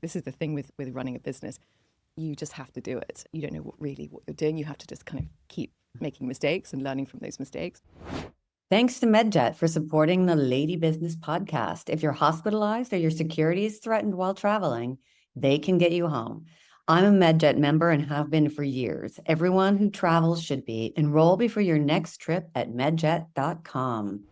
this is the thing with running a business. You just have to do it. You don't know what you're doing. You have to just kind of keep making mistakes and learning from those mistakes. Thanks to MedJet for supporting the Lady Business podcast. If you're hospitalized or your security is threatened while traveling, they can get you home. I'm a MedJet member and have been for years. Everyone who travels should be. Enroll before your next trip at medjet.com.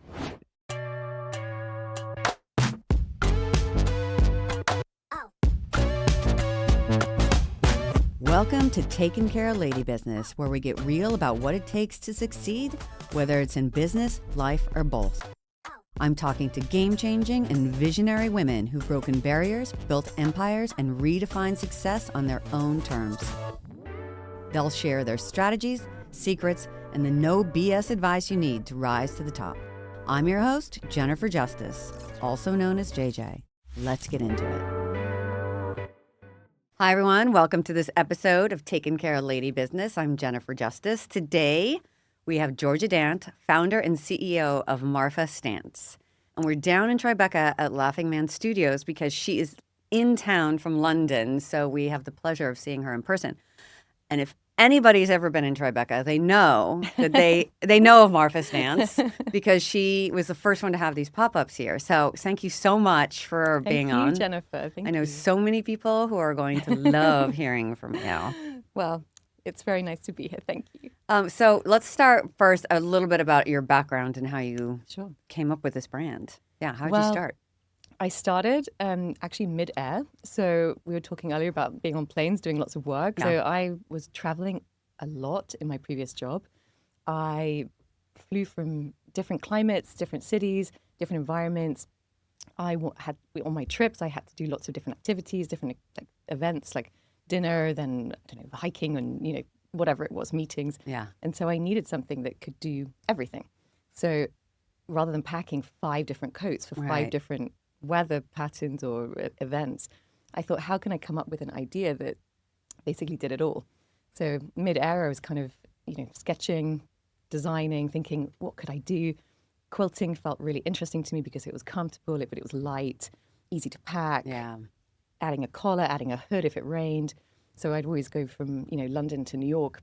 Welcome to Taking Care of Lady Business, where we get real about what it takes to succeed, whether it's in business, life, or both. I'm talking to game-changing and visionary women who've broken barriers, built empires, and redefined success on their own terms. They'll share their strategies, secrets, and the no BS advice you need to rise to the top. I'm your host, Jennifer Justice, also known as JJ. Let's get into it. Hi, everyone. Welcome to this episode of Taking Care of Lady Business. I'm Jennifer Justice. Today, we have Georgia Dant, founder and CEO of Marfa Stance. And we're down in Tribeca at Laughing Man Studios because she is in town from London, so we have the pleasure of seeing her in person. And if anybody's ever been in Tribeca, they know that they know of Marfa Stance because she was the first one to have these pop-ups here. So thank you so much for being on. Thank you, Jennifer. Thank you. I know so many people who are going to love hearing from you. Well, it's very nice to be here. Thank you. So let's start first a little bit about your background and how you Sure. came up with this brand. Yeah, how did you start? I started actually mid-air. So we were talking earlier about being on planes, doing lots of work. Yeah. So I was traveling a lot in my previous job. I flew from different climates, different cities, different environments. Had on my trips, I had to do lots of different activities, different events like dinner, then I don't know, hiking and whatever it was, meetings. Yeah. And so I needed something that could do everything. So rather than packing 5 different coats for 5 Right. different weather patterns or events, I thought, how can I come up with an idea that basically did it all? So mid-air, I was kind of, sketching, designing, thinking, what could I do? Quilting felt really interesting to me because it was comfortable, but it was light, easy to pack. Yeah. Adding a collar, adding a hood if it rained. So I'd always go from, London to New York,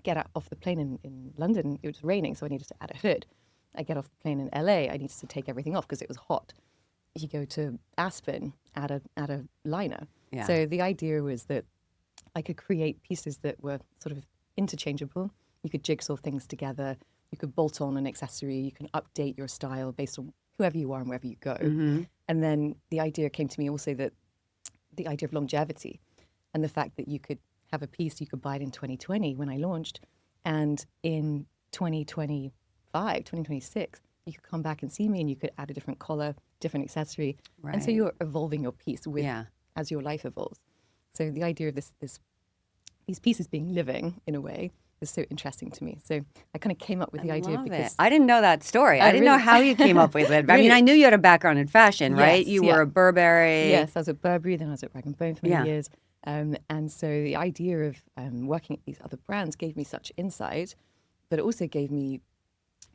get off the plane in London, it was raining, so I needed to add a hood. I get off the plane in LA, I needed to take everything off because it was hot. You go to Aspen, add a liner. Yeah. So the idea was that I could create pieces that were sort of interchangeable. You could jigsaw things together. You could bolt on an accessory. You can update your style based on whoever you are and wherever you go. Mm-hmm. And then the idea came to me also that the idea of longevity and the fact that you could have a piece, you could buy it in 2020 when I launched, and in 2025, 2026, you could come back and see me and you could add a different collar, different accessory. Right. And so you're evolving your piece Yeah. as your life evolves. So the idea of these pieces being living in a way was so interesting to me. So I kind of came up with the idea love because it. I didn't know that story. I didn't know really- how you came up with it. I mean, Really? I knew you had a background in fashion, right? Yes, You yeah. were a Burberry. yes, I was at Burberry, then I was at Rag & Bone for many Yeah. years. And so the idea of working at these other brands gave me such insight, but it also gave me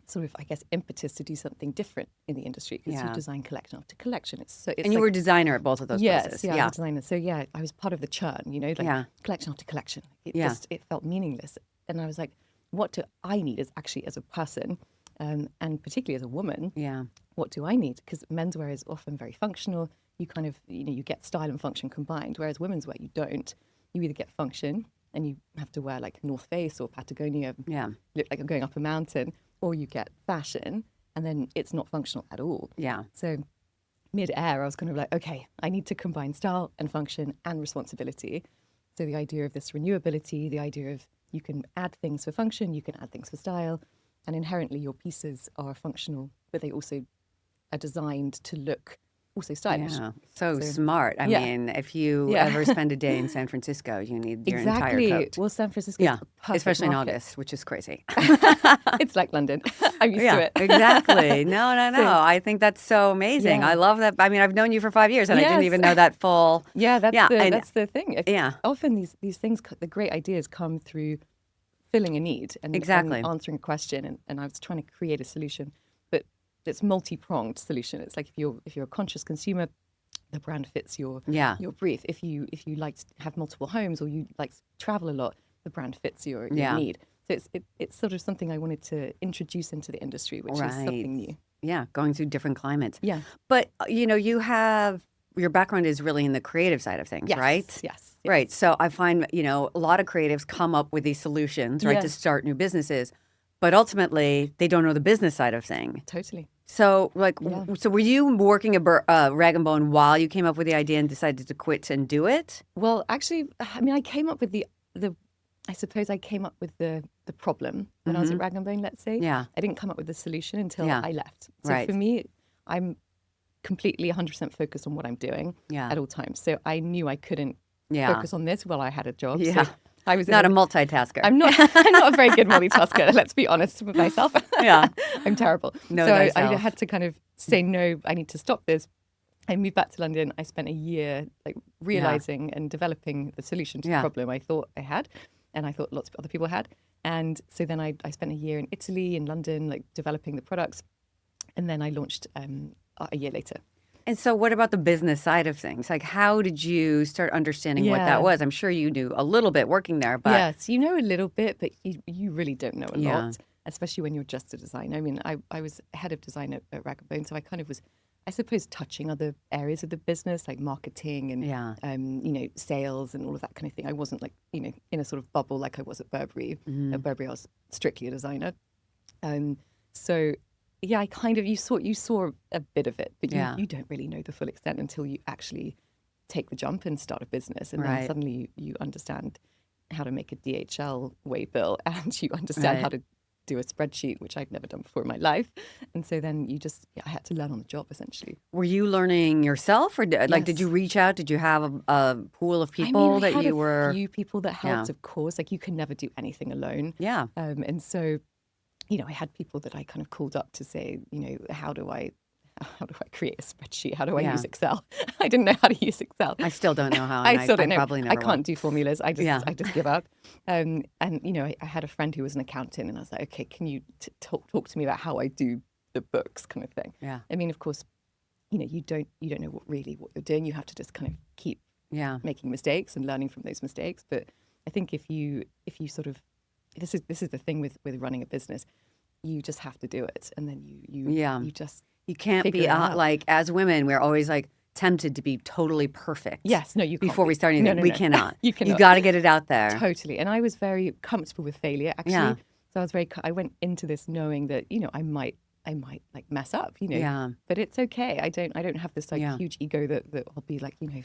sort of, I guess, impetus to do something different in the industry because Yeah. you design collection after collection. It's And you were a designer at both of those yes, places. yeah, I was a designer. So yeah, I was part of the churn, like Yeah. collection after collection. Yeah. It felt meaningless. And I was like, what do I need as a person, and particularly as a woman? Yeah. What do I need? Because menswear is often very functional. You kind of, you get style and function combined, whereas women's wear, you don't. You either get function and you have to wear like North Face or Patagonia, Yeah. look like you're going up a mountain, or you get fashion and then it's not functional at all. Yeah. So mid-air, I was kind of like, okay, I need to combine style and function and responsibility. So the idea of this renewability, the idea of you can add things for function, you can add things for style, and inherently your pieces are functional, but they also are designed to look also stylish. Yeah. So smart. I Yeah. mean, if you Yeah. ever spend a day in San Francisco, you need your Exactly. entire coat. Well, San Francisco Yeah. is a perfect Especially market. in August, which is crazy. It's like London. I'm used to Yeah, it. exactly. No. So- I think that's so amazing. Yeah. I love that. I mean, I've known you for 5 years and I didn't Yes. even know that full. Yeah, that's and- the thing. Yeah. Often these things, the great ideas come through filling a need and Exactly. answering a question. And I was trying to create a solution, but it's multi-pronged solution. It's like if you're a conscious consumer, the brand fits Yeah. your brief. If you like to have multiple homes or you like to travel a lot, the brand fits your Yeah. need. So it's sort of something I wanted to introduce into the industry, which is Right. something new. Yeah. Going through different climates. Yeah. But, you have your background is really in the creative side of things, Yes. right? Yes. Right. Yes. So I find, a lot of creatives come up with these solutions, right, to Yeah. start new businesses, but ultimately they don't know the business side of thing. Totally. So, Yeah. so were you working at Rag and Bone while you came up with the idea and decided to quit and do it? Well, actually, I mean, I came up with the I suppose I came up with the problem when I was at Rag and Bone, let's say. Yeah. I didn't come up with the solution until Yeah. I left. So Right. for me, I'm completely 100% focused on what I'm doing Yeah. at all times. So I knew I couldn't Yeah. focus on this while I had a job. Yeah. So I was Not a multitasker. I'm not I'm not a very good multitasker, let's be honest with myself. Yeah. I'm terrible. Know So I thyself. had to kind of say no, I need to stop this. I moved back to London. I spent a year realizing and developing the solution to the Yeah. problem I thought I had, and I thought lots of other people had. And so then I spent a year in Italy, in London, developing the products, and then I launched a year later. And so what about the business side of things? Like, how did you start understanding what that Yeah. was? I'm sure you knew a little bit working there, but Yes, you know a little bit, but you really don't know a Yeah. lot, especially when you're just a designer. I mean, I was head of design at Rag & Bone, so I kind of was, I suppose, touching other areas of the business, like marketing and, Yeah. sales and all of that kind of thing. I wasn't in a sort of bubble like I was at Burberry. Mm-hmm. At Burberry, I was strictly a designer. So yeah, I kind of, you saw a bit of it, but Yeah. you don't really know the full extent until you actually take the jump and start a business. And then Right. suddenly you understand how to make a DHL way bill and you understand how Right. to do a spreadsheet, which I'd never done before in my life. And so then I had to learn on the job essentially. Were you learning yourself, or did you Yes. reach out? Did you have a pool of I people mean, I that had you a were? few people that helped, Yeah. of course. Like you can never do anything alone. Yeah. And so, I had people that I kind of called up to say, how do I create a spreadsheet? How do I Yeah. use Excel? I didn't know how to use Excel. I still don't know how, I and still I don't know. probably I never can't will. do formulas. I Yeah. just give up. And I had a friend who was an accountant, and I was like, okay, can you talk to me about how I do the books, kind of thing. Yeah. I mean, of course, you don't know what you're doing. You have to just kind of keep Yeah. making mistakes and learning from those mistakes. But I think if you sort of, this is the thing with running a business, you just have to do it, and then Yeah. you just You can't figure be it out. like, as women, we're always like tempted to be totally perfect. Yes, no, you can't Before be. we start No, anything, no, we no. cannot. You cannot. got to get it out there. Totally. And I was very comfortable with failure, actually. Yeah. So I went into this knowing that, I might mess up, Yeah. but it's okay. I don't have this Yeah. huge ego that I'll be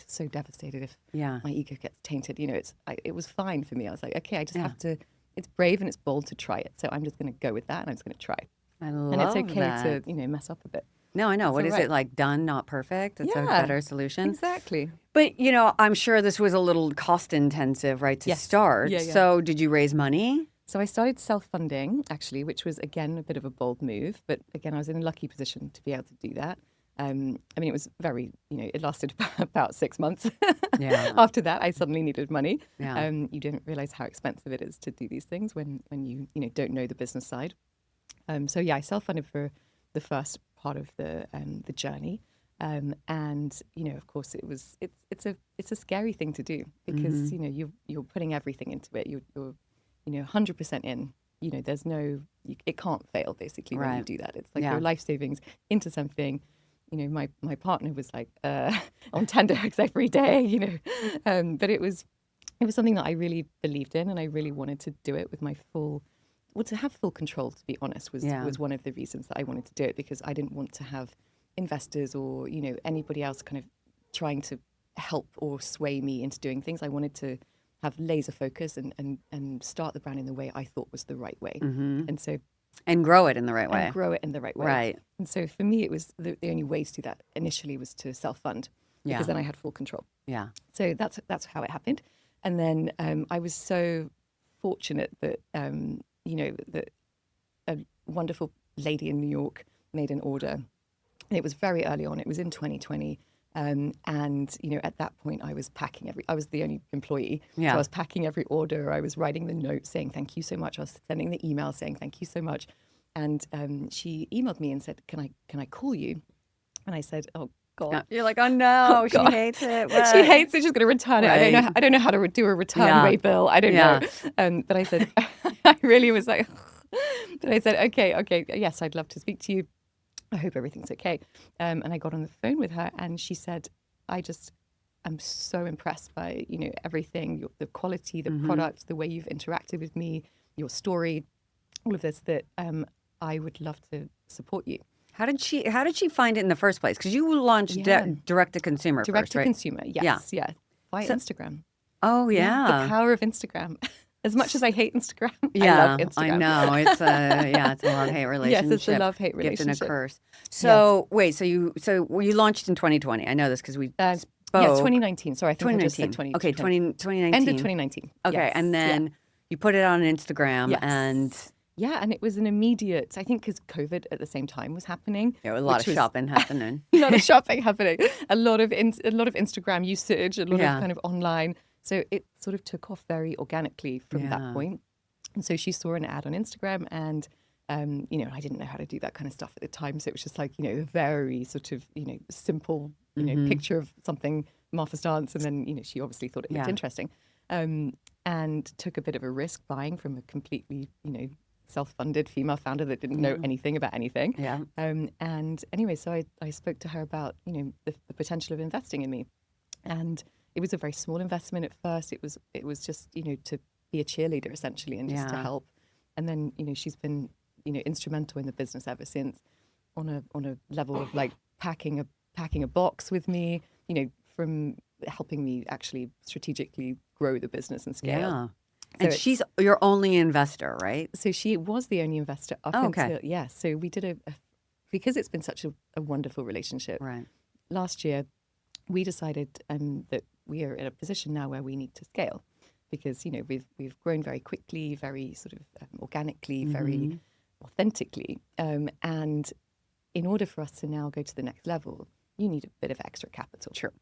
so devastated if Yeah. my ego gets tainted. It was fine for me. I was like, okay, I just Yeah. have to, it's brave and it's bold to try it. So I'm just going to go with that and I'm just going to try. I And it's love okay that. to, mess up a bit. No, I know. It's What all is right. it like? Done, not perfect. It's a Yeah, better solution. exactly. But, I'm sure this was a little cost intensive, right, to Yes. start. Yeah. So did you raise money? So I started self-funding, actually, which was, again, a bit of a bold move. But again, I was in a lucky position to be able to do that. I mean, it was very, it lasted about 6 months. Yeah. After that, I suddenly needed money. Yeah. You didn't realize how expensive it is to do these things when you, don't know the business side. So yeah, I self-funded for the first part of the journey. And, of course, it's a scary thing to do because, you're putting everything into it. You're 100% in. There's it can't fail basically when you Right. do that. It's like Yeah. your life savings into something. My partner was like on tenterhooks every day. But it was something that I really believed in, and I really wanted to do it with my to have full control. To be honest, was Yeah. one of the reasons that I wanted to do it, because I didn't want to have investors or anybody else kind of trying to help or sway me into doing things. I wanted to have laser focus and start the brand in the way I thought was the right way. Mm-hmm. And so And grow it in the right way. and grow it in the right way. Right. And so for me, it was the only way to do that initially was to self-fund, Yeah. because then I had full control. Yeah. So that's how it happened. And then I was so fortunate that that a wonderful lady in New York made an order, and it was very early on. It was in 2020. And at that point, I was the only employee. Yeah. So I was packing every order. I was writing the note saying thank you so much. I was sending the email saying thank you so much. And she emailed me and said, "Can I call you?" And I said, "Oh, God. You're like, oh Oh no, she God. hates it. She What? hates it. She's going to return it. Right. I don't know how to do a return Yeah. way bill. I don't Yeah. know. But I said, I really was like, but I said, okay, yes, I'd love to speak to you. I hope everything's okay. And I got on the phone with her, and she said, I'm so impressed by everything, the quality, the product, the way you've interacted with me, your story, all of this. That I would love to support you. How did she find it in the first place? Because you launched direct to consumer Direct first, to right? consumer, yes, yeah, via So, Instagram. oh Yeah, the yeah. power of Instagram. As much as I hate Instagram, I love Yeah, I Instagram. know. It's it's a love-hate Yes, it's a relationship. love-hate Gift and a relationship. curse. Yes. So wait, you launched in 2020. I know this because we Yeah, spoke. 2019. Sorry, I think I just said 2019. Okay, 2019. End of 2019. Okay, Yes. and Yeah. then you put it on Instagram and Yes. Yeah, and it was an immediate, I think because COVID at the same time was happening. a lot of shopping happening. A lot of shopping happening, a lot of Instagram usage, a lot of Yeah. kind of online. So it sort of took off very organically from that Yeah. point. And so she saw an ad on Instagram, and I didn't know how to do that kind of stuff at the time. So it was just like, a very sort of, simple, picture of something, Marfa Stance, and then, she obviously thought it looked interesting. And took a bit of a risk buying from a completely, self-funded female founder that didn't know anything about anything. Yeah. And anyway, so I spoke to her about, the potential of investing in me. And it was a very small investment at first. It was just, to be a cheerleader essentially and just to help. And then, she's been, instrumental in the business ever since, on a level of like packing a box with me, from helping me actually strategically grow the business and scale. Yeah. So And she's your only investor, right? So she was the only investor up until, so we did because it's been such a wonderful relationship. Right. Last year, we decided that we are in a position now where we need to scale, because we've grown very quickly, very sort of organically, very authentically, and in order for us to now go to the next level, you need a bit of extra capital. Sure.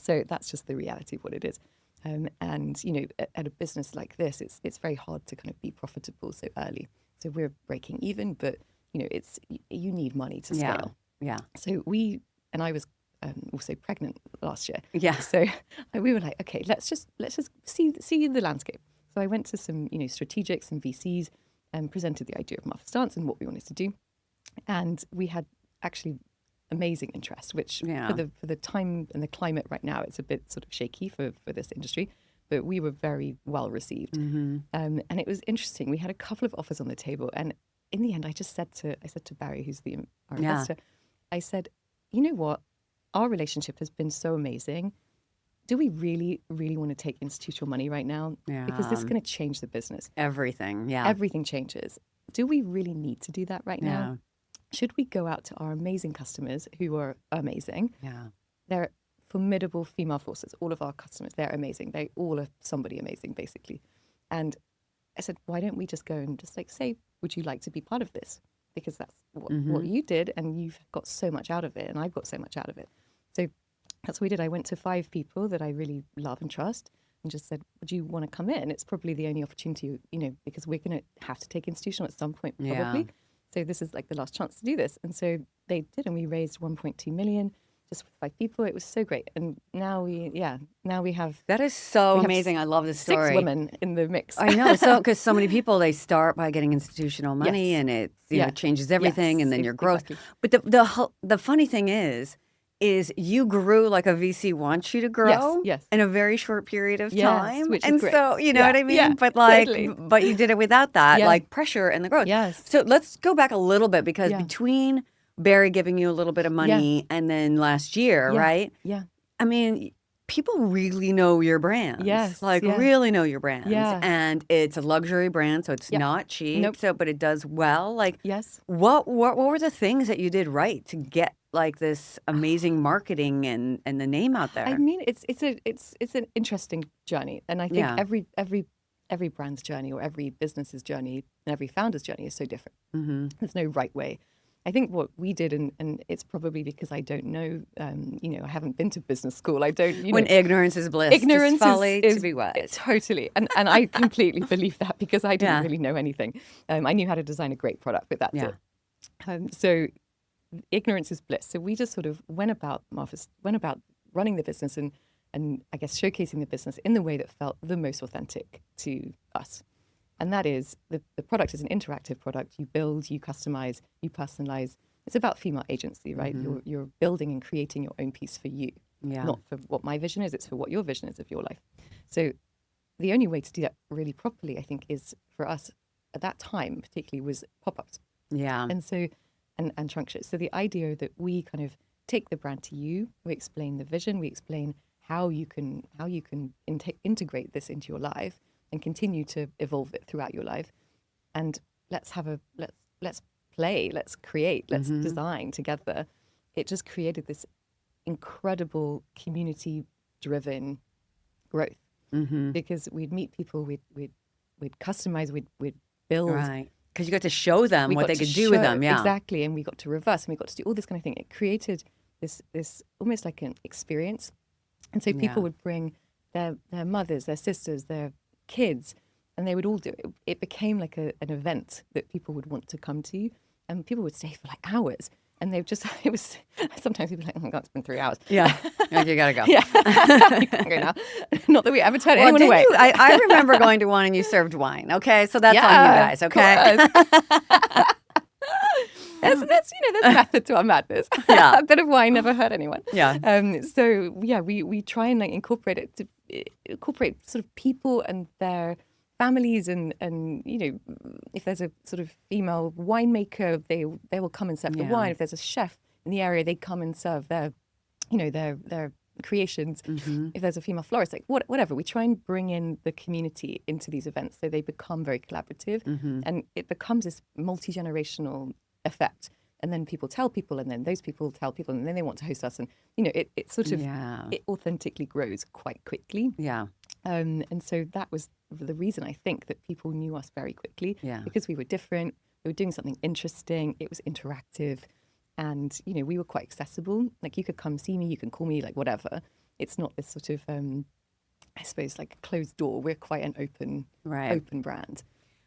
So that's just the reality of what it is. And at a business like this, it's very hard to kind of be profitable so early. So we're breaking even, but you need money to scale. Yeah. So I was also pregnant last year. Yeah. So we were like, okay, let's just see the landscape. So I went to some strategics and VCs and presented the idea of Marfa Stance and what we wanted to do, and we had actually amazing interest, which for the time and the climate right now, it's a bit sort of shaky for this industry, but we were very well received. And it was interesting. We had a couple of offers on the table, and in the end, I said to Barry, who's our investor, I said, you know what, our relationship has been so amazing. Do we really, really want to take institutional money right now? Yeah. Because this is going to change the business. Everything. Yeah. Everything changes. Do we really need to do that right now? Should we go out to our amazing customers who are amazing? Yeah. They're formidable female forces. All of our customers, they're amazing. They all are somebody amazing, basically. And I said, why don't we just go and just like say, would you like to be part of this? Because that's what you did, and you've got so much out of it, and I've got so much out of it. So that's what we did. I went to 5 people that I really love and trust and just said, would you want to come in? It's probably the only opportunity, because we're going to have to take institutional at some point, probably. Yeah. So this is like the last chance to do this. And so they did, and we raised 1.2 million just with 5 people. It was so great. And now we have That is so amazing. I love this story. 6 women in the mix. I know. So, because so many people, they start by getting institutional money, and it changes everything, and then your growth. Exactly. But the funny thing is you grew like a VC wants you to grow Yes. in a very short period of time. Which is and great. so, you know what I mean? Yeah, but like, totally. but you did it without that, like pressure and the growth. Yes. So let's go back a little bit, because between Barry giving you a little bit of money and then last year, right? Yeah. I mean, people really know your brand. Yes, really know your brand. Yeah. And it's a luxury brand, so it's not cheap. Nope. So, but it does well. Like, Yes. what were the things that you did right to get like this amazing marketing and the name out there? I mean, it's an interesting journey, and I think every brand's journey or every business's journey and every founder's journey is so different. There's no right way. I think what we did, and it's probably because I don't know, I haven't been to business school. I don't, When ignorance is bliss, ignorance 'tis folly is to be wise. Totally. And I completely believe that, because I didn't really know anything. I knew how to design a great product, but that's it. So ignorance is bliss. So we just sort of went about running the business and I guess showcasing the business in the way that felt the most authentic to us. And that is the product is an interactive product. You build, you customize, you personalize. It's about female agency, right? You're building and creating your own piece for you, not for what my vision is. It's for what your vision is of your life. So the only way to do that really properly, I think, is for us at that time, particularly, was pop-ups. Yeah. And so, and trunk shows. So the idea that we kind of take the brand to you, we explain the vision, we explain how you can integrate this into your life and continue to evolve it throughout your life. And let's play, let's create, let's design together. It just created this incredible community-driven growth because we'd meet people, we'd customize, we'd build. Right. Because you got to show them what they could do with them. Yeah. Exactly. And we got to reverse and we got to do all this kind of thing. It created this almost like an experience. And so people would bring their mothers, their sisters, their kids, and they would all do it. It became like an event that people would want to come to, and people would stay for like hours. And they just, it was, sometimes people were like, oh my God, it's been 3 hours. Yeah. Like, you got to go. Yeah. You can go now. Not that we ever turn anyone away. I remember going to one and you served wine. Okay. So that's on you guys. Okay. There's method to our madness. Yeah. A bit of wine never hurt anyone. Yeah. So yeah, we try and like incorporate sort of people and their families and if there's a sort of female winemaker, they will come and serve the wine. If there's a chef in the area, they come and serve their creations. If there's a female florist, like whatever, we try and bring in the community into these events so they become very collaborative and it becomes this multi-generational effect. And then people tell people, and then those people tell people, and then they want to host us. And, it sort of, it authentically grows quite quickly. Yeah. And so that was the reason I think that people knew us very quickly. Yeah. Because we were different, we were doing something interesting, it was interactive, and, we were quite accessible. Like you could come see me, you can call me, like whatever. It's not this sort of, I suppose, like a closed door. We're quite an open brand.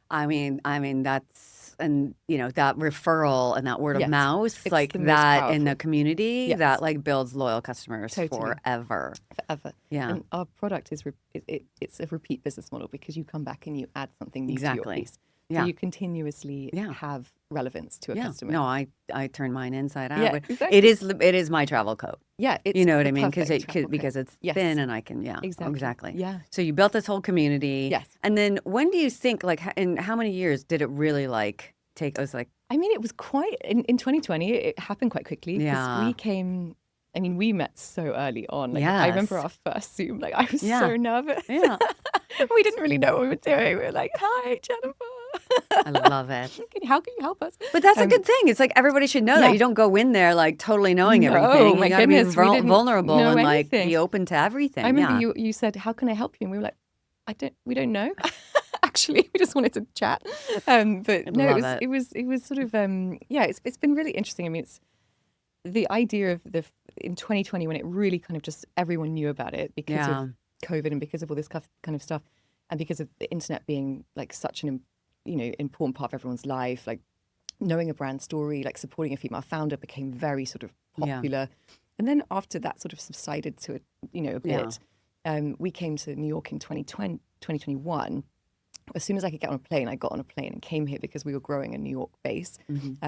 I mean that's, and that referral and that word of mouth, it's like that in the community, that like builds loyal customers forever. Yeah. And our product is it's a repeat business model because you come back and you add something new to your piece. So you continuously have relevance to a customer. No, I turn mine inside out. Yeah, But exactly. it is my travel coat. Yeah, it's you know what I mean? because It's thin and I can, exactly. Yeah. So you built this whole community. Yes. And then when do you think, like, in how many years did it really like take? It was like, I mean, it was quite in 2020. It happened quite quickly because we came. I mean, we met so early on. Like, I remember our first Zoom. Like, I was so nervous. Yeah. We didn't really know what we were doing. We were like, "Hi, Jennifer." I love it. How can you help us? But that's a good thing. It's like everybody should know that you don't go in there like totally knowing everything. My you gotta goodness, be vulnerable and like anything. be open to everything. I remember you said, "How can I help you?" And we were like, "We don't know." Actually, we just wanted to chat. But no, it was sort of it's been really interesting. I mean, it's the idea of in 2020 when it really kind of just everyone knew about it because of COVID and because of all this kind of stuff, and because of the internet being like such an important part of everyone's life. Like knowing a brand story, like supporting a female founder became very sort of popular. And then after that sort of subsided to a bit, we came to New York in 2021. As soon as I could get on a plane, I got on a plane and came here because we were growing a New York base.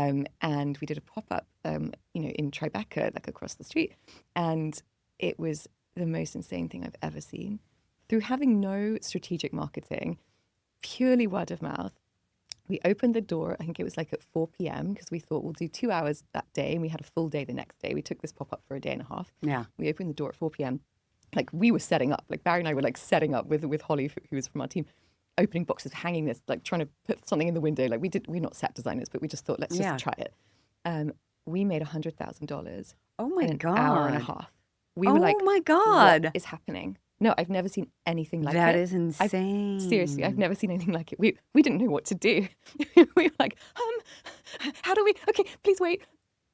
And we did a pop-up, in Tribeca, like across the street. And it was the most insane thing I've ever seen. Through having no strategic marketing, purely word of mouth, we opened the door, I think it was like at 4 p.m. because we thought we'll do 2 hours that day and we had a full day the next day. We took this pop-up for a day and a half. Yeah. We opened the door at 4 p.m. Like we were setting up, like Barry and I were like setting up with Holly, who was from our team, opening boxes, hanging this, like trying to put something in the window. Like we're not set designers, but we just thought, let's just try it. We made $100,000 in an hour and a half. We were like, my God. What is happening? No, I've never seen anything like that. it. That is insane. Seriously, I've never seen anything like it. We didn't know what to do. We were like, how do we? Okay, please wait.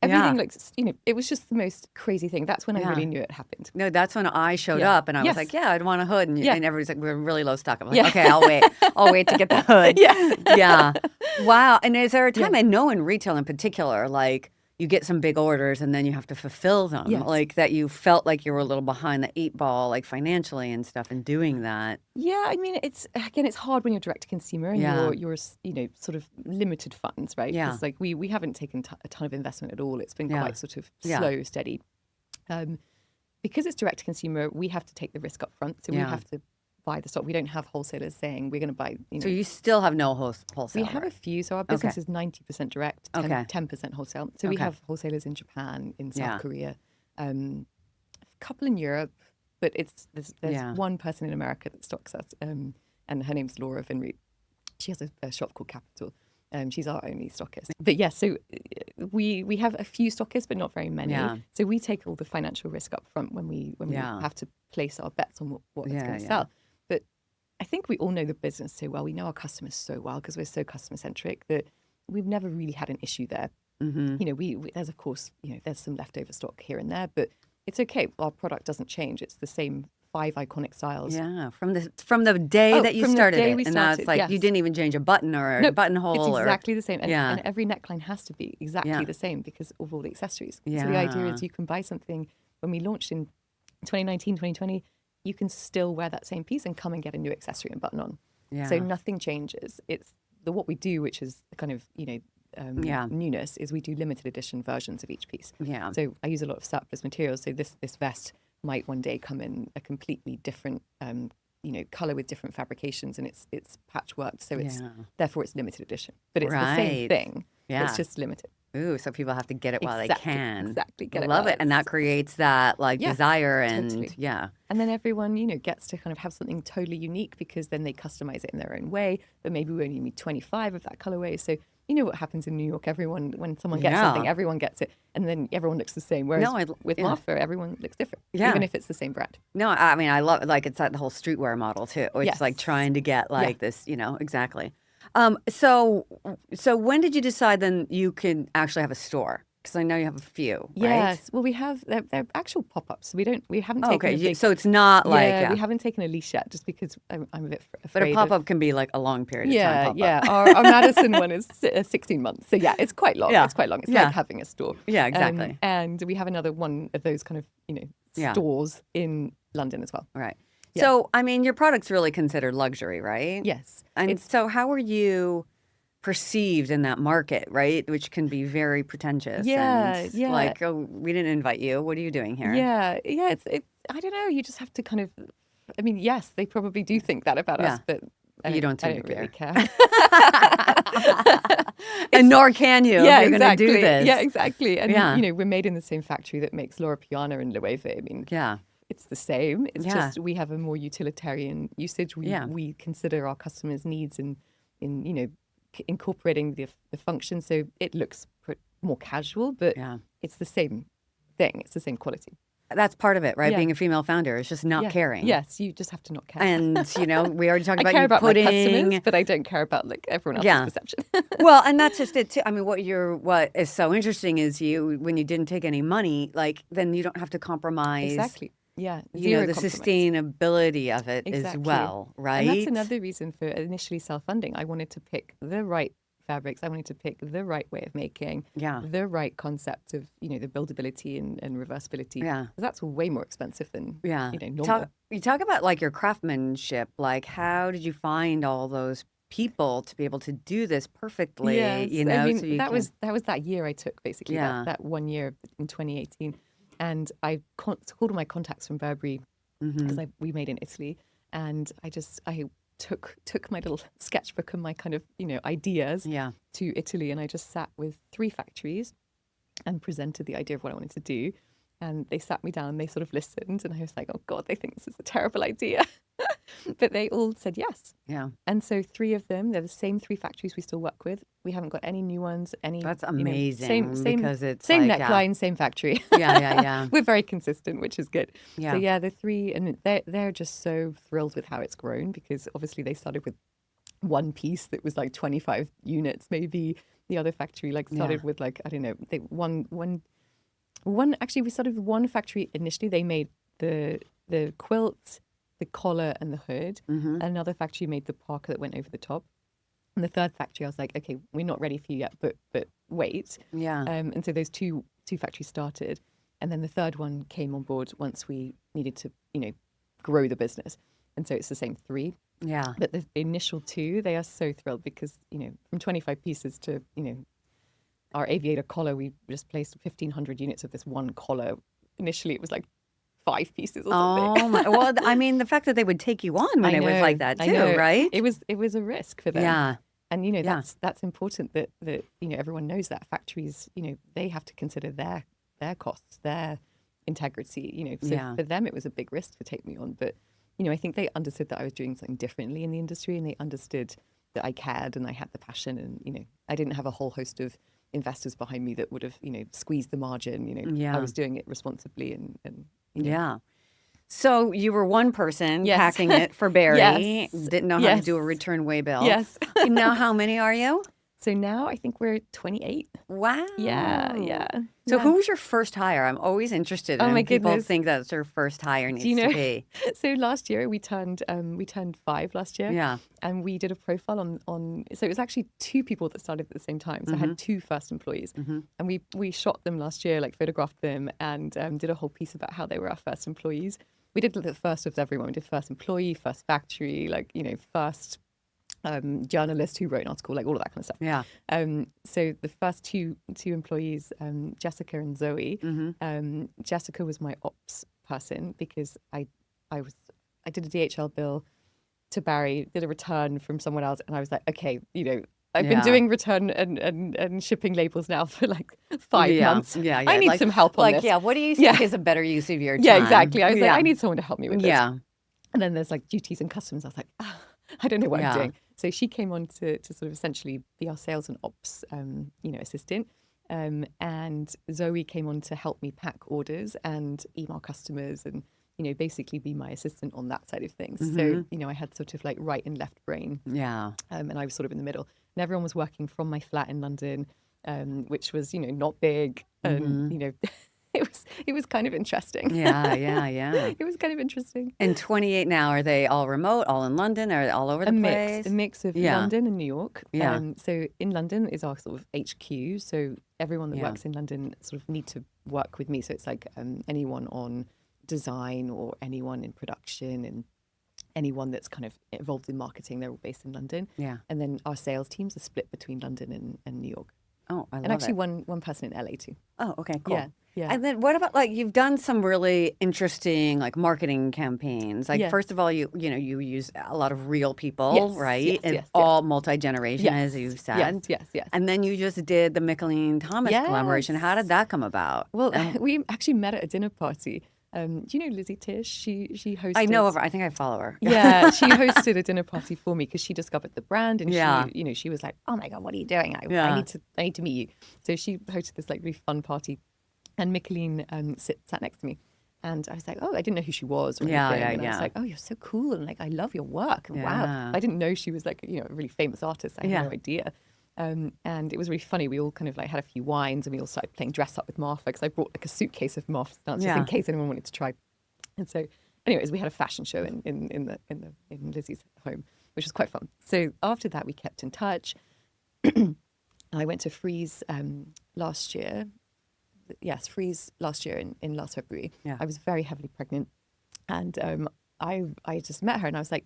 Everything it was just the most crazy thing. That's when I really knew it happened. No, that's when I showed up and I was like, I'd want a hood. And everybody's like, we're really low stock. I'm like, okay, I'll wait. I'll wait to get the hood. Yeah. Wow. And is there a time, I know in retail in particular, like, you get some big orders and then you have to fulfill them. Yes. Like that you felt like you were a little behind the 8 ball, like financially and stuff, and doing that. Yeah, I mean, it's hard when you're direct to consumer and Yeah. you're sort of limited funds, right? Yeah. Because like we haven't taken a ton of investment at all. It's been Yeah. quite sort of Yeah. slow, steady. Because it's direct to consumer, we have to take the risk up front. So we Yeah. have to buy the stock. We don't have wholesalers saying we're going to buy. So you still have no wholesale. We have a few. So our business is 90% direct, 10% wholesale. So we have wholesalers in Japan, in South Korea, a couple in Europe, but there's one person in America that stocks us, and her name's Laura Vinroot. She has a shop called Capital. She's our only stockist. But yes, so we have a few stockists, but not very many. Yeah. So we take all the financial risk up front when we have to place our bets on what it's going to sell. But I think we all know the business so well. We know our customers so well because we're so customer centric that we've never really had an issue there. You know, there's of course, there's some leftover stock here and there, but it's okay. Our product doesn't change. It's the same 5 iconic styles. Yeah, from the day that you started it, and now it's like you didn't even change a button or a buttonhole. It's exactly the same. And, Yeah. and every neckline has to be exactly the same because of all the accessories. Yeah. So the idea is you can buy something. When we launched in 2019, 2020, you can still wear that same piece and come and get a new accessory and button on. Yeah. So nothing changes. It's what we do, which is the kind of newness, is we do limited edition versions of each piece. Yeah. So I use a lot of surplus materials. So this vest might one day come in a completely different color with different fabrications, and it's patchworked, so therefore it's limited edition, but it's the same thing. It's just limited. Ooh, so people have to get it while they can. Exactly. Love it. And that creates that desire and totally. And then everyone, gets to kind of have something totally unique because then they customize it in their own way. But maybe we only need 25 of that colorway. So you know what happens in New York? When someone gets something, everyone gets it, and then everyone looks the same. Whereas with Marfa, everyone looks different, even if it's the same brand. No, I mean I love it's that the whole streetwear model too. It's like trying to get this, exactly. So when did you decide then you can actually have a store? Because I know you have a few, right? Yes. Well, we have they're actual pop-ups. We haven't taken a big, so it's not like we haven't taken a lease yet, just because I'm a bit afraid. But a pop-up can be like a long period of time. Yeah. Our Madison one is 16 months. So it's quite long. It's quite long. It's like having a store. Yeah, exactly. And we have another one of those kind of stores in London as well. Right. Yeah. So I mean, your product's really considered luxury, right? Yes. And so how are you perceived in that market, right? Which can be very pretentious. Yeah. Like, oh, we didn't invite you. What are you doing here? Yeah. It's I don't know. You just have to kind of. I mean, yes, they probably do think that about us, but you don't really care. And nor can you. Yeah, if you're going to do this. Yeah, exactly. And we're made in the same factory that makes Loro Piana and Loewe. I mean, it's the same. It's just we have a more utilitarian usage. We consider our customers' needs in incorporating the function, so it looks more casual, but it's the same thing. It's the same quality. That's part of it, right? Being a female founder is just not caring. Yes, you just have to not care. And we already talked about care you about putting my customers, but I don't care about everyone else's perception. Well, and that's just it too. I mean, what is so interesting is when you didn't take any money, then you don't have to compromise. Exactly. Yeah. The sustainability of it as well, right? And that's another reason for initially self-funding. I wanted to pick the right fabrics. I wanted to pick the right way of making, the right concept of, the buildability and reversibility. Yeah. That's way more expensive than, normal. You talk about your craftsmanship, how did you find all those people to be able to do this perfectly? Yes. I mean, so that was that year I took, basically, that 1 year in 2018. And I called all my contacts from Burberry because we made in Italy, and I took my little sketchbook and my kind of ideas to Italy, and I just sat with 3 factories and presented the idea of what I wanted to do, and they sat me down, they sort of listened, and I was like, oh God, they think this is a terrible idea. But they all said yes. Yeah. And so 3 of them, they're the same 3 factories we still work with. We haven't got any new ones. That's amazing. Same because it's same neckline, same factory. Yeah. We're very consistent, which is good. Yeah. So the 3, and they're just so thrilled with how it's grown, because obviously they started with one piece that was 25 units, maybe. The other factory started with I don't know, actually we started with one factory initially. They made the quilt, the collar and the hood. Another factory made the parka that went over the top. And the third factory, I was like, okay, we're not ready for you yet, but wait. Yeah. And so those two factories started, and then the third one came on board once we needed to, grow the business. And so it's the same three. Yeah. But the initial two, they are so thrilled because, from 25 pieces to, our aviator collar, we just placed 1,500 units of this one collar. Initially, it was like 5 pieces or something. Oh my. Well, I mean, the fact that they would take you on when I it was like know, that I too, know. right? It was a risk for them. Yeah. And Yeah. that's important that everyone knows that factories, they have to consider their costs, their integrity. So Yeah. for them it was a big risk to take me on, but I think they understood that I was doing something differently in the industry, and they understood that I cared and I had the passion, and I didn't have a whole host of investors behind me that would have squeezed the margin. I Yeah. was doing it responsibly, and Yeah. So you were one person Yes. packing it for Barry, Yes. didn't know how to do a return way bill. Yes. Now how many are you? So now I think we're 28. Wow. Yeah. So Yeah. who was your first hire? I'm always interested Oh in my people goodness. think that's their first hire needs Do you to know? be. So last year we turned 5 last year. Yeah. And we did a profile on. So it was actually 2 people that started at the same time. So I had 2 first employees, and we shot them last year, like photographed them, and did a whole piece about how they were our first employees. We did the first of everyone. We did first employee, first factory, first journalist who wrote an article, like all of that kind of stuff. Yeah. So the first two employees, Jessica and Zoe. Jessica was my ops person because I did a DHL bill to Barry, did a return from someone else, and I was like, okay, I've been doing return and shipping labels now for like 5 months. Yeah. I need some help on this. Yeah, what do you think is a better use of your time? Yeah, exactly. I was like, I need someone to help me with this. Yeah. And then there's like duties and customs. I was like, I don't know what I'm Yeah. doing. So she came on to sort of essentially be our sales and ops, assistant. And Zoe came on to help me pack orders and email customers and, basically be my assistant on that side of things. So, I had sort of like right and left brain. Yeah. And I was sort of in the middle. And everyone was working from my flat in London, which was, not big. And, it was kind of interesting. Yeah. It was kind of interesting. And 28 now, are they all remote, all in London, or all over the place? A mix of Yeah. London and New York. Yeah. So in London is our sort of HQ. So everyone that Yeah. works in London sort of need to work with me. So it's like anyone on design or anyone in production and anyone that's kind of involved in marketing, they're all based in London. Yeah. And then our sales teams are split between London and New York. Oh, I love And actually it. one person in LA too. Oh, okay, cool. Yeah. And then what about you've done some really interesting marketing campaigns. Yeah. First of all, you use a lot of real people, Yes, right? yes, and yes, all multi-generation, Yes, as you've said. Yes. And then you just did the Michelin Thomas collaboration. How did that come about? Well, we actually met at a dinner party. Do you know Lizzie Tish? She hosted. I know of her. I think I follow her. Yeah, she hosted a dinner party for me because she discovered the brand, and Yeah. she was like, "Oh my God, what are you doing? I Yeah. need to meet you." So she hosted this really fun party, and Michelin sat next to me, and I was like, "Oh, I didn't know who she was." Or Yeah, anything. yeah, and I yeah. was like, "Oh, you're so cool," and I love your work. And Yeah. wow, I didn't know she was a really famous artist. I had Yeah. no idea. And it was really funny. We all kind of had a few wines, and we all started playing dress up with Marfa because I brought a suitcase of Marfa Stance just Yeah. in case anyone wanted to try. And so, anyways, we had a fashion show in Lizzie's home, which was quite fun. So after that, we kept in touch. I went to Freeze last year. Yes, Freeze last year in last February. Yeah. I was very heavily pregnant, and I just met her, and I was like,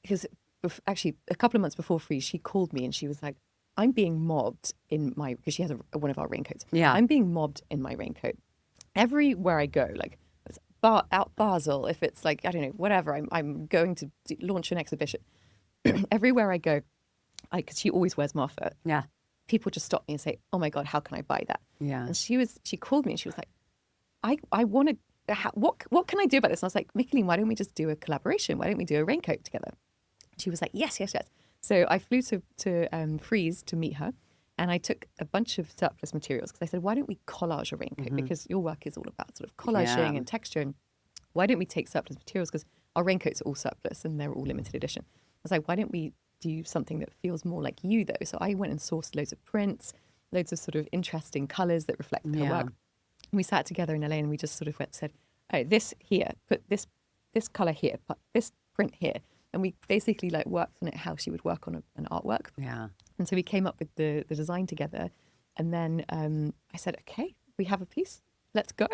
because actually a couple of months before Freeze, she called me and she was like, "I'm being mobbed in my," because she has one of our raincoats. Yeah. "I'm being mobbed in my raincoat everywhere I go, like out Basel, if it's I don't know, whatever, I'm going to launch an exhibition. Everywhere I go, because she always wears Marfa, Yeah. people just stop me and say, 'Oh my God, how can I buy that?'" Yeah. And she called me and she was like, I want to, what can I do about this? And I was like, "Michelin, why don't we just do a collaboration? Why don't we do a raincoat together?" She was like, yes. So I flew to Freeze to meet her, and I took a bunch of surplus materials because I said, why don't we collage a raincoat? Because your work is all about sort of collaging and texture. And why don't we take surplus materials? Because our raincoats are all surplus and they're all limited edition. I was like, why don't we do something that feels more like you, though? So I went and sourced loads of prints, loads of sort of interesting colors that reflect her work. And we sat together in LA and we just sort of said, "Oh, this here, put this color here, put this print here." And we basically like worked on it how she would work on an artwork. Yeah. And so we came up with the design together. And then I said, okay, we have a piece. Let's go.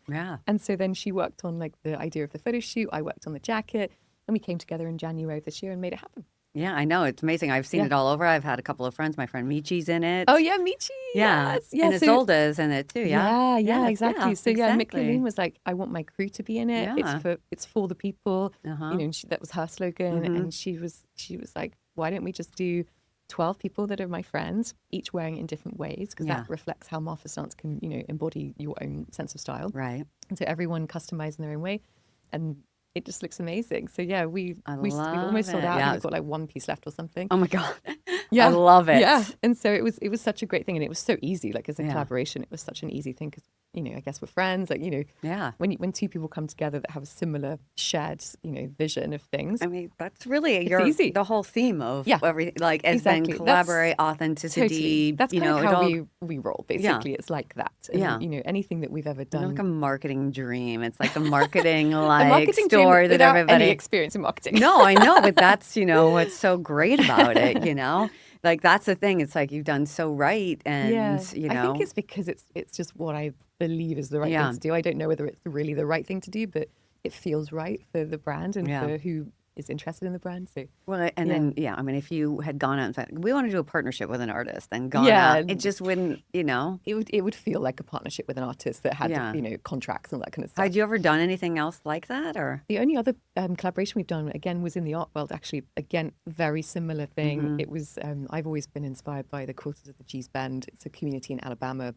Yeah. And so then she worked on like the idea of the photo shoot. I worked on the jacket. And we came together in January of this year and made it happen. Yeah, I know. It's amazing. I've seen Yeah. it all over. I've had a couple of friends. My friend Michi's in it. Oh, yeah, Michi. Yeah. Yes. Yeah. And So, Isolde's in it too. Yeah. yeah, Yes, exactly. So yeah, Mick exactly. Laleen was like, I want my crew to be in it. Yeah. It's for the people. Uh-huh. You know, and that was her slogan. And she was like, why don't we just do 12 people that are my friends, each wearing it in different ways, because Yeah. that reflects how Marfa Stance can, you know, embody your own sense of style. Right. And so everyone customized in their own way, and it just looks amazing. So yeah, we've almost love sold it. out. Yeah. We've got like one piece left or something. Oh my God. Yeah, I love it. Yeah, and so it was such a great thing, and it was so easy. Like as a Yeah. collaboration, it was such an easy thing because, you know, I guess we're friends. Like, you know, Yeah. when two people come together that have a similar shared, you know, vision of things. I mean, that's really easy. the whole theme of Yeah. everything. Like, has Exactly. been collaborate, Totally. authenticity. That's you kind know, of it how all, we roll. Basically, it's like that. And, Yeah. you know, anything that we've ever it's done. like a marketing dream. It's like a marketing A like marketing dream story that without everybody. any experience in marketing. No, I know, but that's, you know, what's so great about it, you know? Like, that's the thing. It's like you've done so right. And, Yeah, you I know, think it's because it's just what I believe is the right Yeah. thing to do. I don't know whether it's really the right thing to do, but it feels right for the brand and Yeah. for who is interested in the brand. So well, and Yeah. then, yeah, I mean, if you had gone out and said, we want to do a partnership with an artist and gone Yeah. out, it just wouldn't, you know. it would feel like a partnership with an artist that had Yeah. you know, contracts and all that kind of stuff. Had you ever done anything else like that, or? The only other collaboration we've done, again, was in the art world, actually. Again, very similar thing. Mm-hmm. It was, I've always been inspired by the Quilters of the Cheese Bend. It's a community in Alabama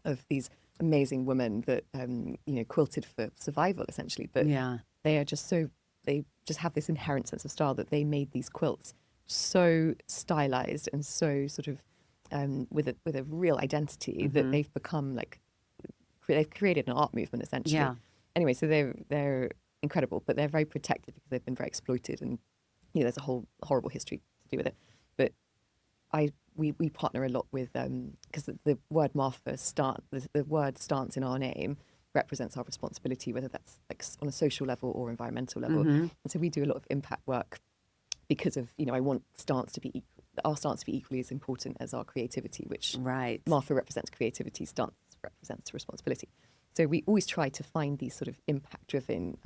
of these amazing women that, you know, quilted for survival, essentially. But Yeah. they are just so, they just have this inherent sense of style that they made these quilts so stylized and so sort of with a real identity that they've become like, they've created an art movement, essentially. Yeah. Anyway, so they're incredible, but they're very protected because they've been very exploited, and you know, there's a whole horrible history to do with it. But we partner a lot with because the word Marfa stance, the word stance in our name represents our responsibility, whether that's like on a social level or environmental level. And so we do a lot of impact work because of, you know, I want our stance to be equally as important as our creativity, which Right. Marfa represents creativity, stance represents responsibility. So we always try to find these sort of impact-driven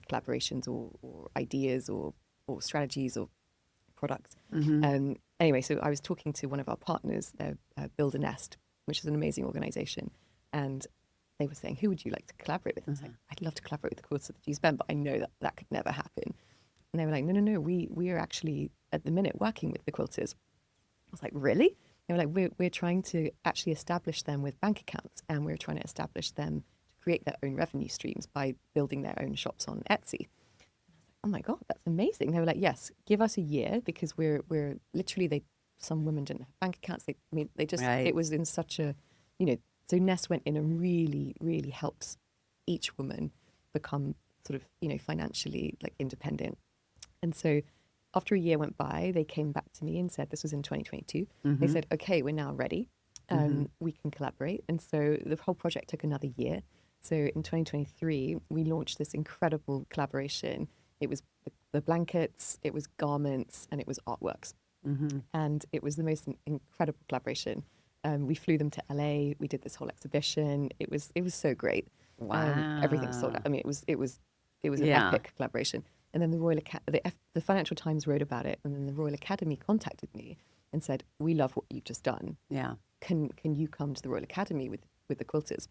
collaborations or ideas or strategies or products. Anyway, so I was talking to one of our partners, Build a Nest, which is an amazing organization, and they were saying, who would you like to collaborate with? I was like, I'd love to collaborate with the Quilters of the Cheese Bend, but I know that could never happen. And they were like, no, we are actually at the minute working with the Quilters. I was like, really? They were like, we're trying to actually establish them with bank accounts, and we're trying to establish them to create their own revenue streams by building their own shops on Etsy. Oh my God, that's amazing. They were like, yes, give us a year, because we're literally, some women didn't have bank accounts. They just, Right. it was in such a, you know, so Nest went in and really, really helps each woman become sort of, you know, financially like independent. And so after a year went by, they came back to me and said, this was in 2022. They said, okay, we're now ready. We can collaborate. And so the whole project took another year. So in 2023, we launched this incredible collaboration. It was the blankets, it was garments, and it was artworks. And it was the most incredible collaboration. We flew them to LA. We did this whole exhibition. It was so great. Wow. Everything sold out. I mean, it was an Yeah. epic collaboration. And then the Financial Times wrote about it, and then the Royal Academy contacted me and said, "We love what you've just done. Yeah. Can you come to the Royal Academy with the quilters?"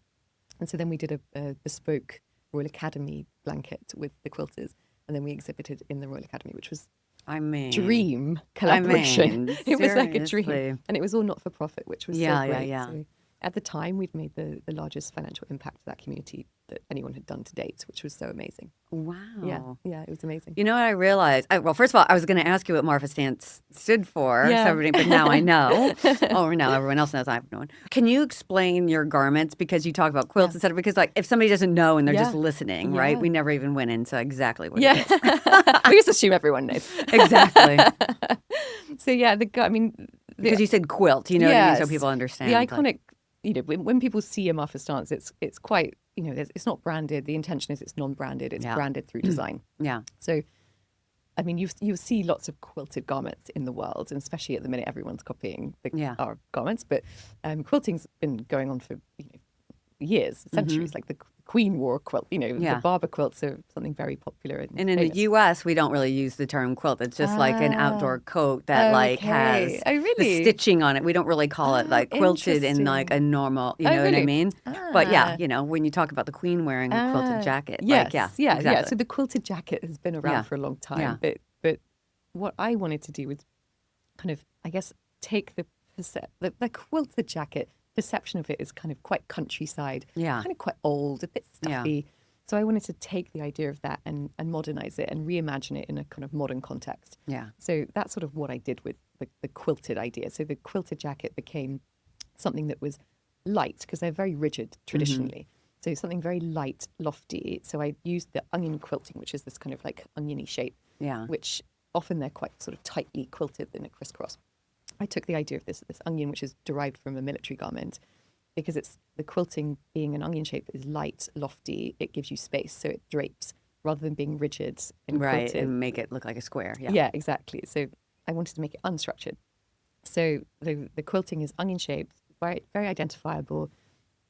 And so then we did a bespoke Royal Academy blanket with the quilters, and then we exhibited in the Royal Academy, which was I mean, dream collaboration. mean, It was like a seriously. dream, and it was all not for profit, which was Yeah, so yeah, great. yeah. So at the time, we'd made the largest financial impact to that community that anyone had done to date, which was so amazing. Wow. Yeah, it was amazing. You know what I realized? Well, first of all, I was going to ask you what Marfa Stance stood for, Yeah. so but now I know. Now everyone else knows I've known. Can you explain your garments? Because you talk about quilts, etc. Because like if somebody doesn't know and they're just Yeah. listening, right? Yeah. We never even went into exactly what it Yeah, is. we just assume everyone knows. Exactly. So yeah, Because you said quilt, you know what I mean? So Yes. people understand. the like- iconic, you know, when people see a Marfa Stance, it's quite, you know, it's not branded. The intention is it's non-branded. It's Yeah. branded through design. yeah. So I mean, you see lots of quilted garments in the world, and especially at the minute, everyone's copying Yeah. our garments. But quilting's been going on for years, Mm-hmm. centuries. Like the Queen wore a quilt. The Yeah. Barber quilts are something very popular and And in the famous. U.S., we don't really use the term quilt. It's just like an Ah, outdoor coat that oh, like okay. has Oh, the really? stitching on it. We don't really call it Oh, like quilted in like interesting. a normal, you Oh, know what I really? mean? But yeah, Ah, when you talk about the queen wearing a quilted jacket, like yeah, yeah. exactly. So the quilted jacket has been around Yeah. for a long Yeah. time, but what I wanted to do was kind of, I guess, take the quilted jacket perception of it is kind of quite countryside, Yeah. kind of quite old, a bit Yeah. stuffy. So I wanted to take the idea of that and modernize it and reimagine it in a kind of modern context. Yeah. So that's sort of what I did with the quilted idea. So the quilted jacket became something that was light because they're very rigid Mm-hmm. traditionally. So something very light, lofty. So I used the onion quilting, which is this kind of like oniony shape, Yeah. which often they're quite sort of tightly quilted in a crisscross. I took the idea of this onion, which is derived from a military garment, because it's the quilting being an onion shape is light, lofty. It gives you space, so it drapes rather than being rigid and Right. quilted. And make it look like a square. Yeah. Yeah, exactly. So I wanted to make it unstructured. So the quilting is onion shaped, very very identifiable.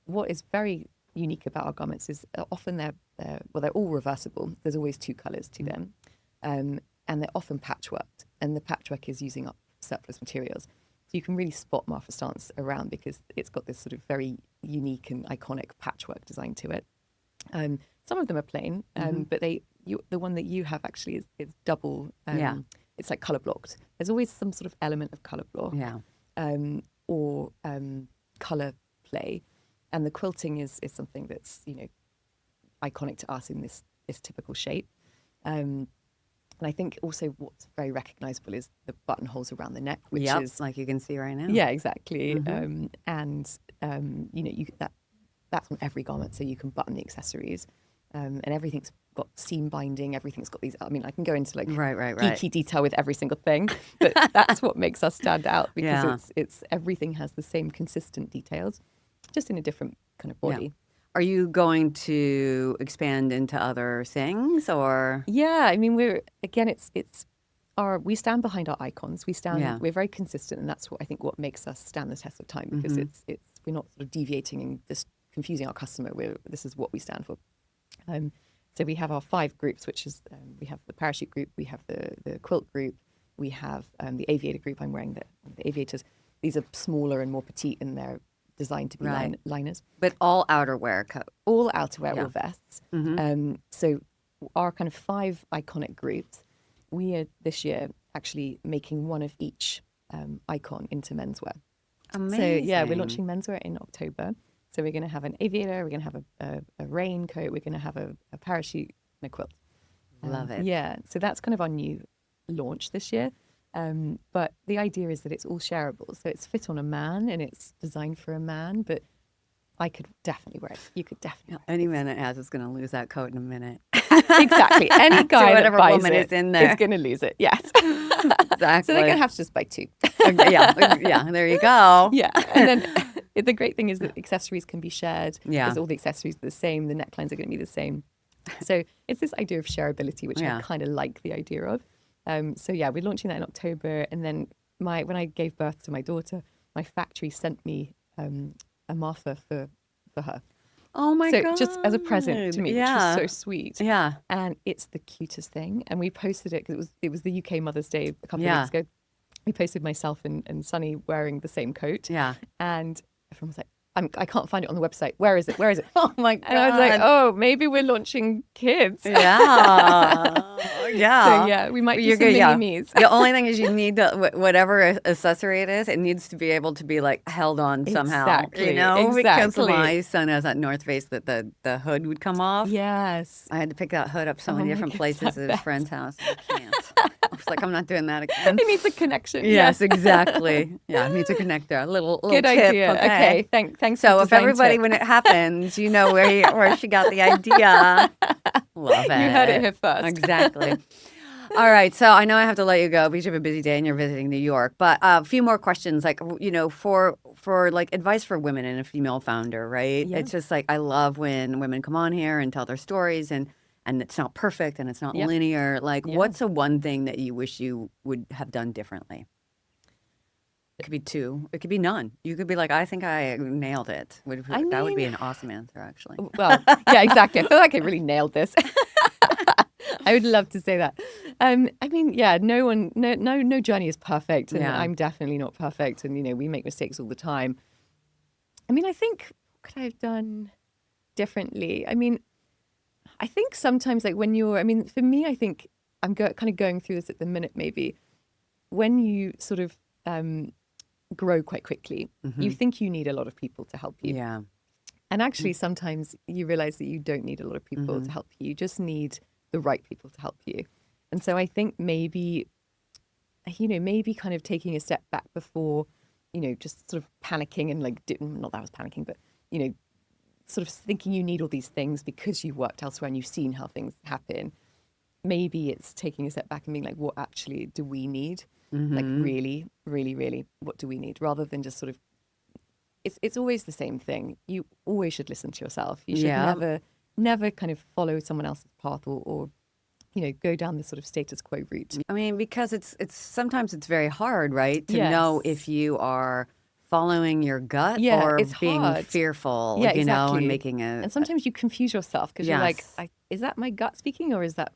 What is very unique about our garments is often they're all reversible. There's always two colours to them, and they're often patchworked, and the patchwork is using up surplus materials. So you can really spot Marfa Stance around because it's got this sort of very unique and iconic patchwork design to it. Some of them are plain, Mm-hmm. but the one that you have actually is double. Yeah. It's like color blocked. There's always some sort of element of color block Yeah. or color play, and the quilting is something that's iconic to us in this typical shape. And I think also what's very recognizable is the buttonholes around the neck, which Yep. is Like you can see right now. yeah, exactly. Mm-hmm. And that's on every garment, so you can button the accessories, and everything's got seam binding. Everything's got these. I mean, I can go into like Right. Right. Right. geeky detail with every single thing, but that's what makes us stand out because Yeah. it's everything has the same consistent details, just in a different kind of Yeah. body. Are you going to expand into other things or? Yeah, I mean, it's our we stand behind our icons. Yeah. We're very consistent, and that's what I think what makes us stand the test of time because Mm-hmm. it's we're not sort of deviating and just confusing our customer. This is what we stand for. Um, so we have our 5 groups, which is we have the parachute group, we have the quilt group, we have the aviator group. I'm wearing the aviators. These are smaller and more petite, and they're designed to be Right. liners. But all outerwear All outerwear, Yeah. all vests. Mm-hmm. So our kind of 5 iconic groups, we are this year actually making one of each icon into menswear. So yeah, we're Amazing. launching menswear in October. So we're going to have an aviator, we're going to have a raincoat, we're going to have a parachute and a quilt. Love it. Yeah, so that's kind of our new launch this year. But the idea is that it's all shareable. So it's fit on a man and it's designed for a man, but I could definitely wear it. You could definitely wear Any man that has is going to lose that coat in a minute. it. Exactly. Any To guy that whatever buys woman it is in is there. going to lose it. Yes. Exactly. So they're going to have to just buy 2. Okay, yeah. Yeah. There you go. Yeah. And then the great thing is that accessories can be shared Yeah. because all the accessories are the same. The necklines are going to be the same. So it's this idea of shareability, which Yeah. I kind of like the idea of. So yeah, we're launching that in October. And then when I gave birth to my daughter, my factory sent me a Marfa for her. Oh my So God. just as a present to me, which was Yeah. so sweet. Yeah. And it's the cutest thing. And we posted it because it was the UK Mother's Day a couple of Yeah. weeks ago. We posted myself and Sunny wearing the same coat. Yeah. And everyone was like, I can't find it on the website. Where is it? Where is it? Oh my God. And I was like, oh, maybe we're launching kids. Yeah. Yeah. So yeah, we might do You're some good, yeah. mini-me's. The only thing is you need to, whatever accessory it is, it needs to be able to be like held on somehow. Exactly, Because exactly. my son has that North Face that the hood would come off. Yes. I had to pick that hood up so Oh many my different goodness, places I at his bet. friend's house. I can't. I was like, I'm not doing that again. It needs a connection. Yes, exactly. Yeah, it needs a connector. A little Good tip. idea. Okay. Thanks. So for if design everybody, tip. when it happens, you know where she got the idea. Love it. You heard it here first. Exactly. All right. So I know I have to let you go because you have a busy day and you're visiting New York. But a few more questions, like for like advice for women and a female founder, right? Yeah. It's just like I love when women come on here and tell their stories and and it's not perfect and it's not Yep. linear. Like, Yeah. what's the one thing that you wish you would have done differently? It could be two. It could be none. You could be like, I think I nailed it. I That would mean, be an awesome answer, actually. well, yeah, exactly. I feel like I really nailed this. I would love to say that. I mean, yeah, no journey is perfect, and Yeah. I'm definitely not perfect, and we make mistakes all the time. I mean, I think what could I have done differently? I mean, I think sometimes like I mean, for me, I think kind of going through this at the minute. Maybe when you sort of grow quite quickly, you think you need a lot of people to help you. Yeah. And actually, sometimes you realize that you don't need a lot of people to help you. You just need the right people to help you. And so I think maybe kind of taking a step back before, just sort of panicking and like, not that I was panicking, but, sort of thinking you need all these things because you've worked elsewhere and you've seen how things happen. Maybe it's taking a step back and being like, what actually do we need? Like, really, really, really, what do we need? Rather than just sort of, it's always the same thing. You always should listen to yourself. You should Yeah. never kind of follow someone else's path or go down the sort of status quo route. I mean, because it's sometimes it's very hard, right, to know if Yes. you are following your gut Yeah, or it's being hard. fearful, Yeah, and exactly. making And sometimes you confuse yourself because you're like, yes. is that my gut speaking or is that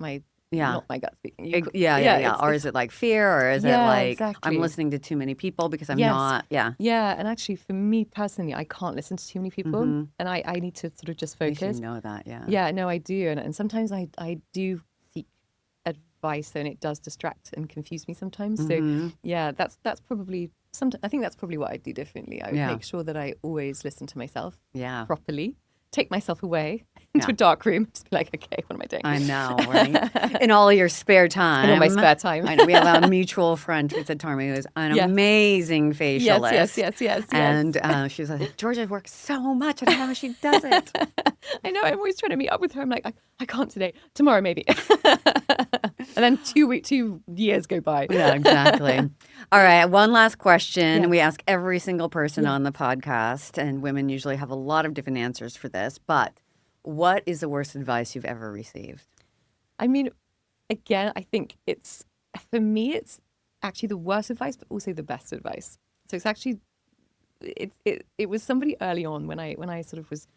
Yeah. not my gut speaking? Yeah. Or is it like fear, or is it Yeah, like I'm exactly. listening to too many people because I'm Yes. not? Yeah. Yeah. And actually, for me personally, I can't listen to too many people, and I need to sort of just At least you focus. know that. Yeah. Yeah, no, I do. And sometimes I do seek advice and it does distract and confuse me sometimes. So yeah, that's probably I think that's probably what I'd do differently. I would Yeah. make sure that I always listen to myself Yeah. properly, take myself away into Yeah. a dark room, just be like, okay, what am I doing? I know, right? In all your spare time. In all my spare time. I know we have a mutual friend who said Tarmi was an Yes. amazing Yes, facialist. yes. And she was like, Georgia works so much. I don't know how she does it. I know. I'm always trying to meet up with her. I'm like, I can't today. Tomorrow, maybe. And then 2 years go by. Yeah, exactly. All right. One last question. Yeah. We ask every single person Yeah. on the podcast, and women usually have a lot of different answers for this. But what is the worst advice you've ever received? I mean, again, I think for me, it's actually the worst advice, but also the best advice. So it's actually, it was somebody early on when I sort of was,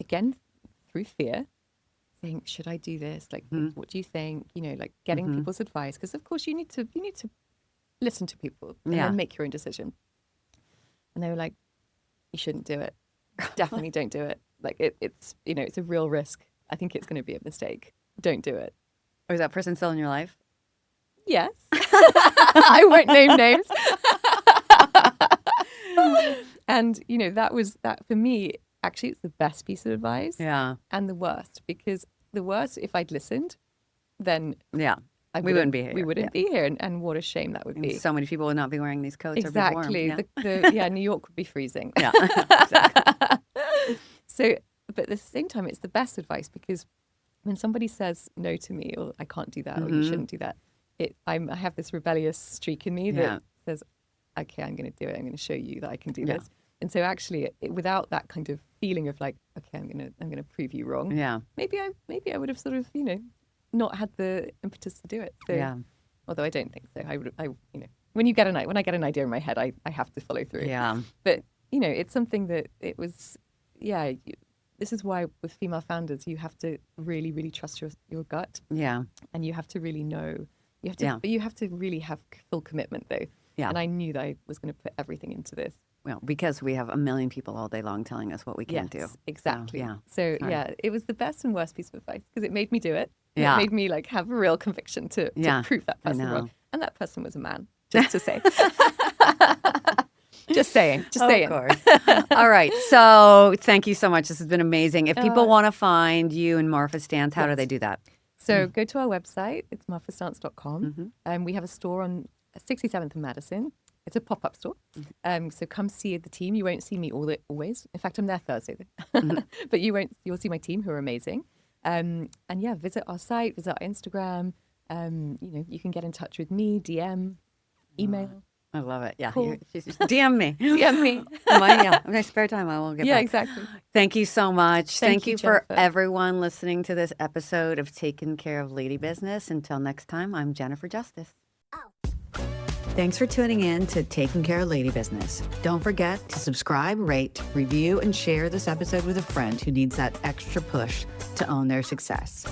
again, through fear, saying, should I do this? Like, what do you think? Like getting people's advice. Because of course you need to listen to people and Yeah. then make your own decision. And they were like, you shouldn't do it. Definitely don't do it. Like it's a real risk. I think it's going to be a mistake. Don't do it. Or is that person still in your life? Yes. I won't name names. And that for me, actually it's the best piece of advice. Yeah. And the worst, because the worst, if I'd listened, then Yeah. we wouldn't be here. We wouldn't be here, and what a shame that would And be. so many people would not be wearing these coats. Exactly. Or be warm. Yeah, New York would be freezing. Yeah. Exactly. So, but at the same time, it's the best advice because when somebody says no to me, or I can't do that, or you shouldn't do that, I have this rebellious streak in me that says, okay, I'm going to do it. I'm going to show you that I can do this. And so, actually, without that kind of feeling of like, okay, I'm going to prove you wrong. Yeah. Maybe I would have sort of not had the impetus to do it. So, although I don't think so. When I get an idea in my head, I have to follow through. Yeah. But it's something that it was, this is why with female founders, you have to really, really trust your gut. Yeah. And you have to really know. But you have to really have full commitment though. Yeah. And I knew that I was going to put everything into this. Well, because we have a million people all day long telling us what we can't do. Exactly. So, So it was the best and worst piece of advice because it made me do it. Yeah. It made me like have a real conviction to prove that person wrong. And that person was a man, just to say. Just saying. Of course. All right. So thank you so much. This has been amazing. If people want to find you and Marfa Stance, how do they do that? So go to our website. It's marfastance.com. We have a store on 67th and Madison. It's a pop-up store. So come see the team. You won't see me always. In fact, I'm there Thursday. But you'll see my team who are amazing. And visit our site, visit our Instagram. You can get in touch with me, DM, email. I love it. Yeah. Cool. She's just DM me. Yeah, me. In my spare time, I will get Yeah, back. exactly. Thank you so much. Thank Thank you, you for Jennifer. everyone listening to this episode of Taking Care of Lady Business. Until next time, I'm Jennifer Justice. Thanks for tuning in to Taking Care of Lady Business. Don't forget to subscribe, rate, review, and share this episode with a friend who needs that extra push to own their success.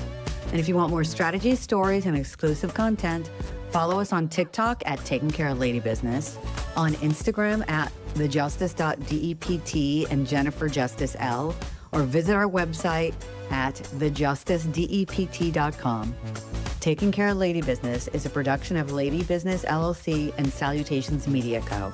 And if you want more strategies, stories, and exclusive content, follow us on TikTok at Taking Care of Lady Business, on Instagram at thejustice.dept and Jennifer Justice L, or visit our website at thejusticedept.com. Taking Care of Lady Business is a production of Lady Business LLC and Salutations Media Co.